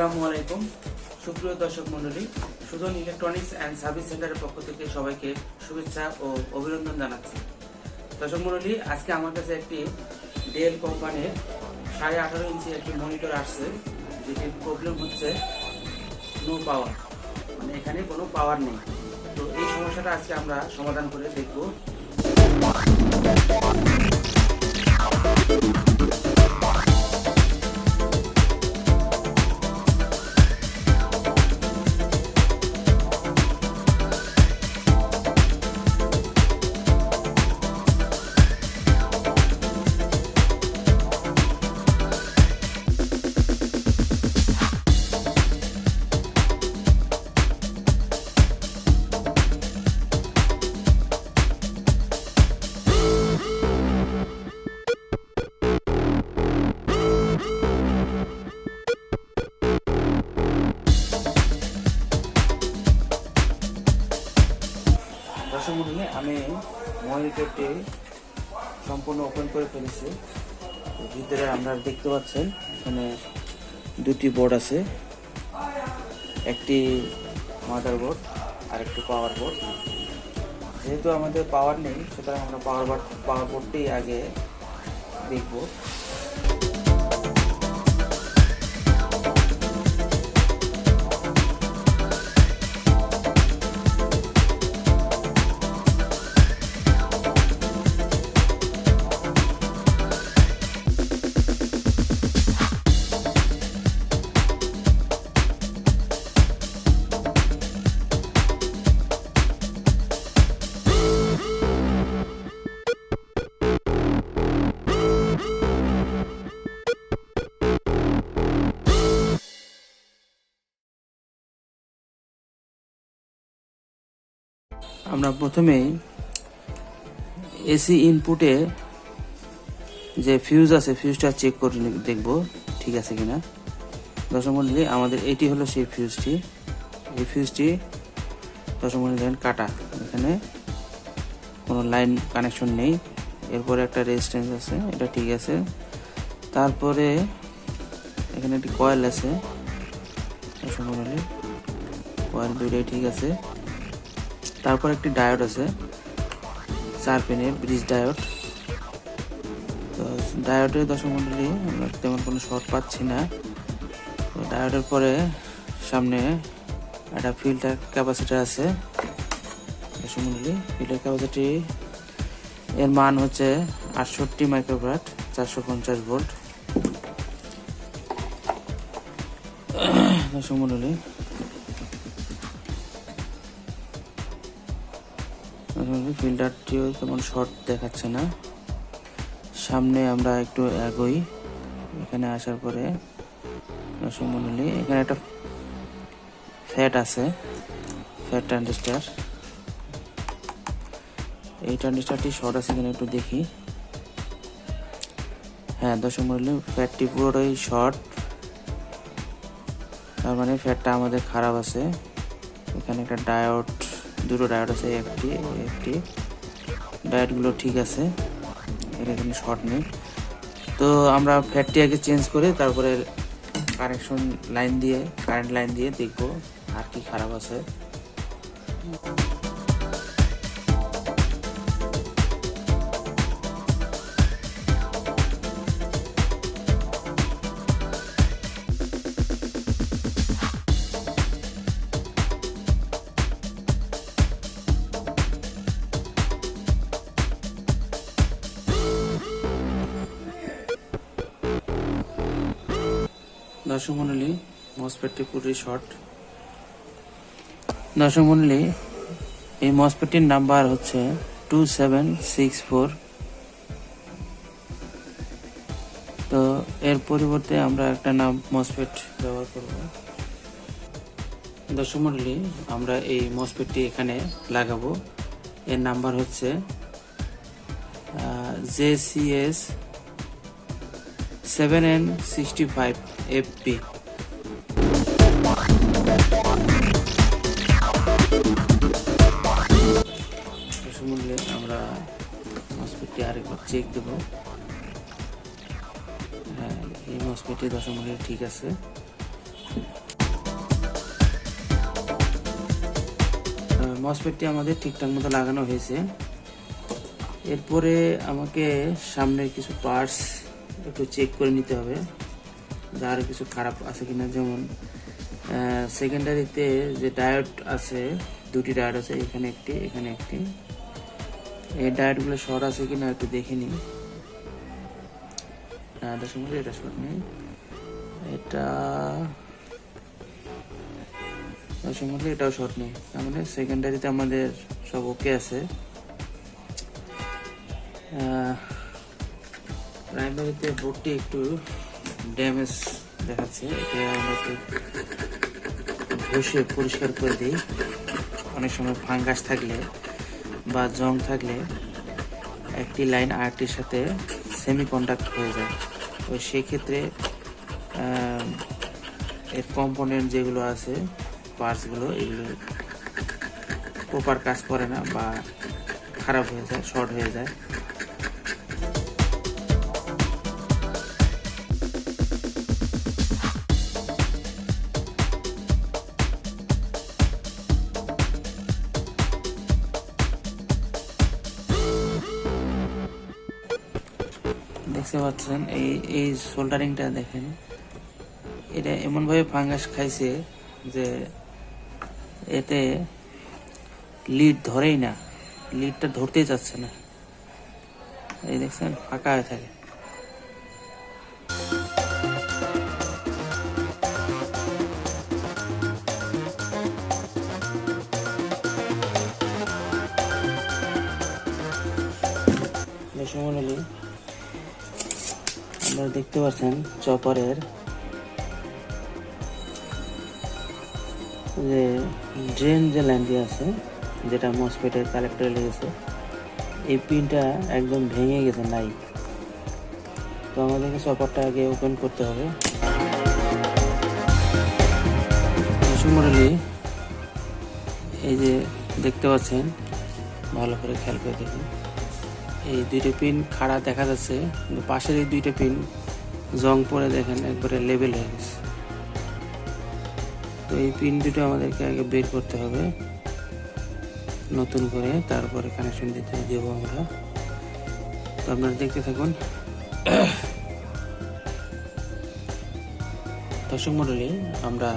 আসসালামু আলাইকুম সুপ্রিয় দর্শক মণ্ডলী, সুজন ইলেকট্রনিক্স অ্যান্ড সার্ভিস সেন্টারের পক্ষ থেকে সবাইকে শুভেচ্ছা ও অভিনন্দন জানাচ্ছি। দর্শক মণ্ডলী, আজকে আমার কাছে একটি ডেল কোম্পানির 18.5 ইঞ্চি একটি মনিটর আসছে, যেটির প্রবলেম হচ্ছে নো পাওয়ার, মানে এখানে কোনো পাওয়ার নেই। তো এই সমস্যাটা আজকে আমরা সমাধান করে দেখব। দর্শক মণ্ডলী, আমি মনিটরটি সম্পূর্ণ ওপেন করে ফেলেছি। ভিতরে আপনারা দেখতে পাচ্ছেন এখানে দুটি বোর্ড আছে, একটি মাদার বোর্ড আর একটি পাওয়ার বোর্ড। যেহেতু আমাদের পাওয়ার নেই, সুতরাং আমরা পাওয়ার বোর্ডটি আগে দেখব। আমরা প্রথমেই এসি ইনপুটে যে ফিউজ আছে, ফিউজটা চেক করে দেখব ঠিক আছে কিনা। দর্শক মণ্ডলী, আমাদের এটি হলো সেই ফিউজটি। এই ফিউজটি দর্শক মণ্ডলী দেখেন কাটা, এখানে কোনো লাইন কানেকশন নেই। এরপরে একটা রেজিস্ট্যান্স আছে, এটা ঠিক আছে। তারপরে এখানে একটি কয়েল আছে, দর্শক মণ্ডলী কয়েল দুইটাই ঠিক আছে। তারপর একটি ডায়োড আছে, 4 পিনের ব্রিজ ডায়োড। তো ডায়োডের দর্শক মণ্ডলী আমরা তেমন কোনো শর্ট পাচ্ছি না। তো ডায়োডের পরে সামনে একটা ফিল্টার ক্যাপাসিটার আছে। দর্শক মণ্ডলী, ফিল্টার ক্যাপাসিটি এর মান হচ্ছে 68 মাইক্রোফ্যারাড, 450 ভোল্ট। দর্শক মণ্ডলী, ফিল্টারটিও তেমন শর্ট দেখাচ্ছে না। সামনে আমরা একটু এগোই, এখানে আসার পরে দর্শক মণ্ডলী এখানে একটা ফ্যাট আছে, ফ্যাট ট্রানজিস্টার। এই ট্রানজিস্টারটি শর্ট আছে কিনা একটু দেখি। হ্যাঁ দর্শক মণ্ডলী, ফ্যাটটি পুরোটাই শর্ট, তার মানে ফ্যাটটা আমাদের খারাপ আছে। এখানে একটা ডায়োড, দুটো ডায়োড আছে, একটি ডায়োডগুলো ঠিক আছে, এর এখানে শর্ট নেই। তো আমরা ফ্যাটটি আগে চেঞ্জ করে তারপরে কারেন্ট লাইন দিয়ে দেখবো আর কি খারাপ আছে। দর্শক মণ্ডলী, মসফেটটি পুরোই শর্ট। দর্শক মণ্ডলী, এই মসফেটটির নাম্বার হচ্ছে 2764। তো এর পরিবর্তে আমরা একটা নাম মসফেট ব্যবহার করব। দর্শক মণ্ডলী, আমরা এই মসফেটটি এখানে লাগাবো। এর নাম্বার হচ্ছে JCS 7N65 FP। মূল্যে আমরা মসফেটটি আরেকবার চেক দেব। হ্যাঁ, এই মসফেটটি 10 মিনিট ঠিক আছে। মসফেটটি আমাদের ঠিকঠাক মতো লাগানো হয়েছে। এরপরে আমাকে সামনের কিছু পার্টস একটু চেক করে নিতে হবে, যার কিছু খারাপ আছে কিনা। যেমন সেকেন্ডারিতে যে ডায়োড আছে, দুটি ডায়োড আছে, এখানে একটি, এখানে একটি। এই ডায়োডগুলো শর্ট আছে কিনা একটু দেখে নিই। এটা শর্ট নেই, এটা এটাও শর্ট নেই। তার মানে সেকেন্ডারিতে আমাদের সব ওকে আছে। প্রাইমারিতে বোর্ডটি একটু ড্যামেজ দেখাচ্ছে, এটা আমরা একটু ঘষে পরিষ্কার করে দিই। অনেক সময় ফাঙ্গাস থাকলে বা জং থাকলে একটি লাইন আরেকটির সাথে সেমি কন্ডাক্ট হয়ে যায়। তো সেক্ষেত্রে এর কম্পোনেন্ট যেগুলো আছে, পার্টসগুলো, এগুলো প্রপার কাজ করে না বা খারাপ হয়ে যায়, শর্ট হয়ে যায়। দেখতে পাচ্ছেন এই সোল্ডারিংটা দেখেন, এটা এমনভাবে ফাঙ্গাস খাইছে যে এতে লিড ধরেই না, লিডটা ধরতেই যাচ্ছে না। এই দেখছেন ফাঁকা হয়ে থাকে। আপনারা দেখতে পাচ্ছেন চপারের যে ড্রেন যে লাইনটি আছে, যেটা মসফেটের কালেক্টরে লেগেছে, এই পিনটা একদম ভেঙে গেছে, নাই। তো আমাদেরকে চপারটা আগে ওপেন করতে হবে। মডেলে এই যে দেখতে পাচ্ছেন, ভালো করে খেয়াল করে দেখুন, এই দুইটা পিন খাড়া দেখা যাচ্ছে, কিন্তু পাশের এই দুইটা পিন জং পরে দেখেন একবারে লেভেল হয়ে গেছে। তো এই পিন দুটো আমাদেরকে আগে বের করতে হবে নতুন করে, তারপরে কানেকশন দিতে দেবো আমরা। তো আপনারা দেখতে থাকুন। দর্শক মণ্ডলী, আমরা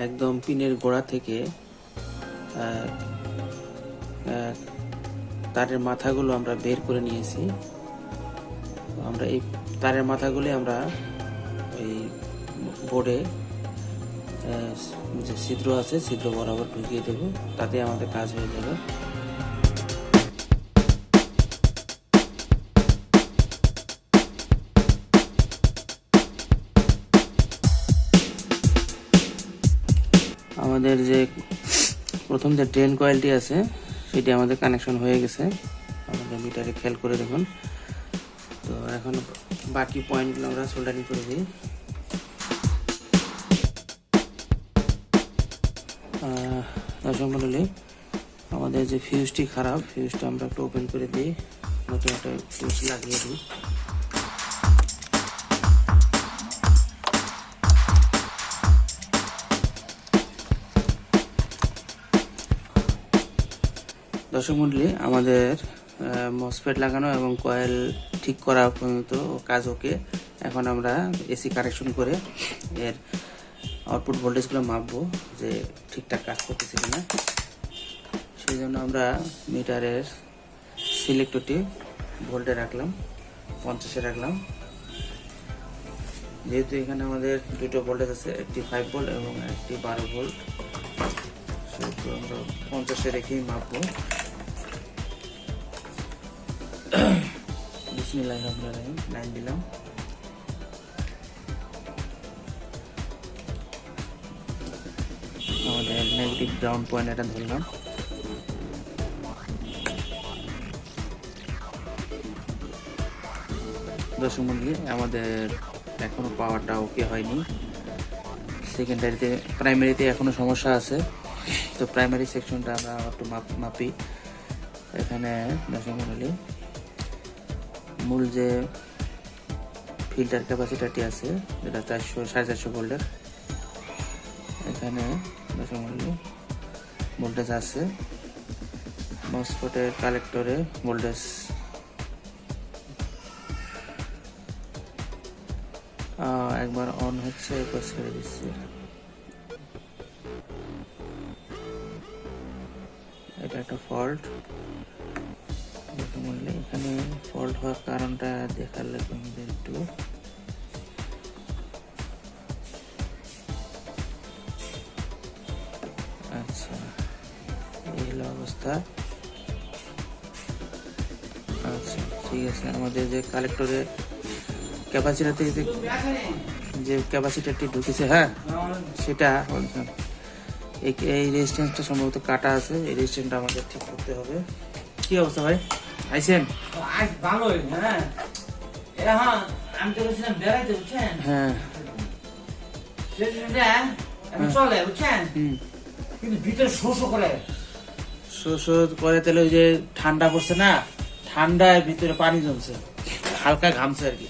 একদম পিনের গোড়া থেকে তারের মাথাগুলো আমরা বের করে নিয়েছি। আমরা এই তারের মাথাগুলি আমরা এই বোর্ডে যে ছিদ্র আছে, ছিদ্র বরাবর ঢুকিয়ে দেব, তাতে আমাদের কাজ হয়ে যাবে। আমাদের যে প্রথম যে ড্রেন কয়েলটি আছে, সেটি আমাদের কানেকশন হয়ে গেছে। আমাদের মিটারে খেয়াল করে দেখুন। তো এখন বাকি পয়েন্টগুলো আমরা সোল্ডারিং করে দিই। দর্শক মণ্ডলী, আমাদের যে ফিউজটি খারাপ, ফিউজটা আমরা একটু ওপেন করে দিই, নতুন একটা ফিউজ লাগিয়ে দিই। দর্শক মণ্ডলী, আমাদের মসফেট লাগানো এবং কয়েল ঠিক করা পর্যন্ত কাজ ওকে। এখন আমরা এসি কানেকশন করে এর আউটপুট ভোল্টেজগুলো মাপবো যে ঠিকঠাক কাজ করতেছে কিনা। সেই জন্য আমরা মিটারের সিলেক্টরটি ভোল্টে রাখলাম, 50-এ রাখলাম। যেহেতু এখানে আমাদের দুটো ভোল্টেজ আছে, একটি 5 ভোল্ট এবং একটি 12 ভোল্ট, সেহেতু আমরা 50-এ রেখেই মাপবো। বিসমিল্লাহির রহমানির রহিম, লাইন দিলাম। আমাদের নেগেটিভ গ্রাউন্ড পয়েন্ট এটা ধরলাম। দর্শক মণ্ডলী, আমাদের এখনো পাওয়ারটা ওকে হয়নি। সেকেন্ডারিতে, প্রাইমারিতে এখনো সমস্যা আছে। তো প্রাইমারি সেকশনটা আমরা একটু মাপি। এখানে দর্শক মণ্ডলী, মূল যে ফিল্টার ক্যাপাসিটারটি আছে, যেটা 450 ভোল্টের। এখানে 10 ভোল্টেজ আছে। মসফেটের কালেক্টরে ভোল্টেজ একবার অন হচ্ছে, একবার ছেড়ে দিচ্ছে। এটা একটা ফল্ট। এখানে ফল্ট হওয়ার কারণটা দেখার লাগবে আমাদের একটু। আচ্ছা, এই হলো অবস্থা। আচ্ছা ঠিক আছে, আমাদের যে কালেক্টরে ক্যাপাসিটার থেকে যে ক্যাপাসিটারটি ঢুকেছে, হ্যাঁ সেটা এই রেজিস্ট্যান্সটা সম্ভবত কাটা আছে। এই রেজিস্ট্যান্সটা আমাদের ঠিক করতে হবে। কি অবস্থা ভাই, আইছেন? ভালো। হ্যাঁ আমি তো বলছিলাম বেড়াইতে, বুঝছেন? হ্যাঁ চলে, বুঝছেন, কিন্তু ভিতরে শোষ করে তাহলে ওই যে ঠান্ডা পড়ছে না, ঠান্ডায় ভিতরে পানি জমছে, হালকা ঘামছে আর কি।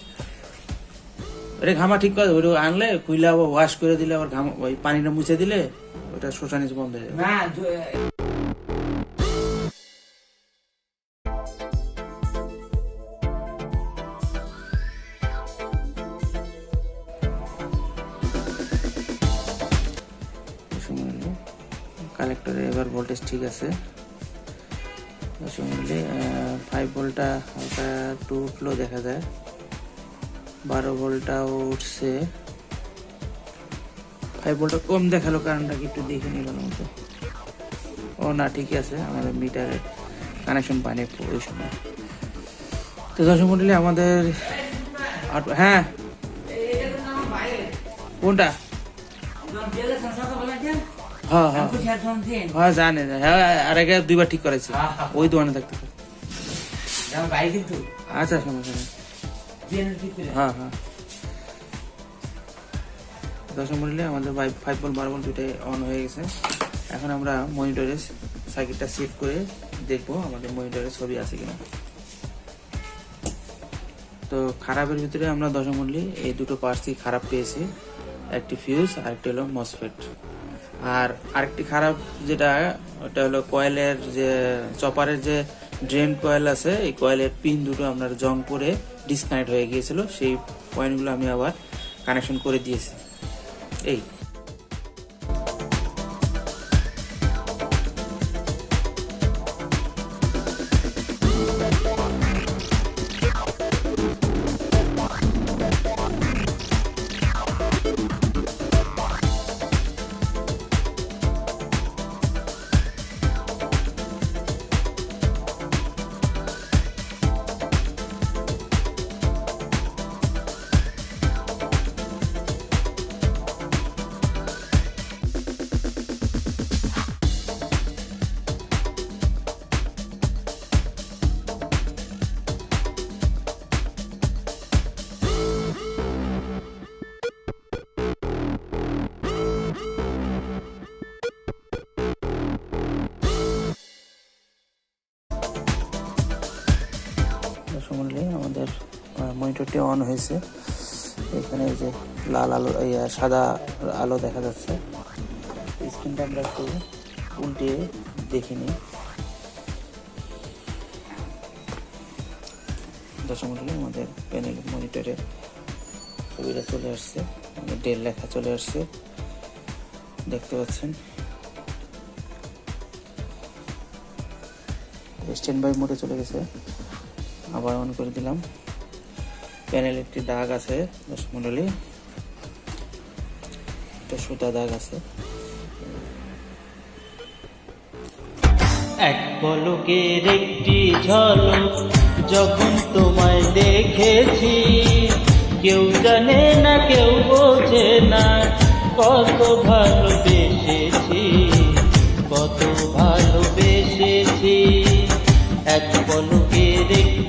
ওটা ঘামা ঠিক করে ওটা আনলে খুইলে আবার ওয়াশ করে দিলে, আবার ঘাম ওই পানিটা মুছে দিলে ওটা শোষানি বন্ধ হয়ে যাবে। না কালেক্টরে এবার ভোল্টেজ ঠিক আছে। 5 ভোল্টটা হালকা একটু উঠলো দেখা যায়, 12 ভোল্টটাও উঠছে। 5 ভোল্টটা কম দেখালো, কারণটা কি একটু দেখে নিলাম মতো। ও না, ঠিকই আছে, আমাদের মিটারের কানেকশন পাইনি ওই সময়। তো দর্শক মন্ডলী আমাদের হ্যাঁ কোনটা? হ্যাঁ হ্যাঁ হ্যাঁ জানে, হ্যাঁ আর আগে 2বার ঠিক করেছি ওই দোকানে থাকতে। আচ্ছা সমস্যা নেই। হ্যাঁ হ্যাঁ, দর্শক মন্ডলী আমাদের 5 ভোল্ট 12 ভোল্ট দুটাই অন হয়ে গেছে। এখন আমরা মনিটরে সার্কিটটা সেট করে দেখবো আমাদের মনিটরে ছবি আছে কিনা। তো খারাপের ভিতরে আমরা দর্শক মন্ডলী এই দুটো পার্টসই খারাপ পেয়েছি, একটি ফিউজ আর একটি হলো মসফেট। আর আরেকটি খারাপ যেটা, ওটা হলো কয়েলের যে চপারের যে ড্রেন কয়েল আছে, এই কয়েলের পিন দুটো আপনার জং পরে ডিসকানেক্ট হয়ে গিয়েছিল। সেই পয়েন্টগুলো আমি আবার কানেকশন করে দিয়েছি। এই আমাদের মনিটরটি অন হয়েছে। এখানে যে লাল আলো, সাদা আলো দেখা যাচ্ছে। স্ক্রিনটা আমরা একটু উল্টিয়ে দেখে নিই। দর্শক মন্ডলী আমাদের প্যানেল মনিটরে ছবিটা চলে আসছে, ডেল লেখা চলে আসছে, দেখতে পাচ্ছেন। স্ট্যান্ড বাই মোডে চলে গেছে, আবার অন করে দিলাম। প্যানেলে একটি দাগ আছে দর্শক মন্ডলী, একটা সুতা দাগ আছে। এক পলকের একটি ঝলক যখন তোমায় দেখেছি, কেউ জানে না কেউ বোঝে না কত ভালোবেসেছি, কত ভালোবেসেছি। এক পলকের একটি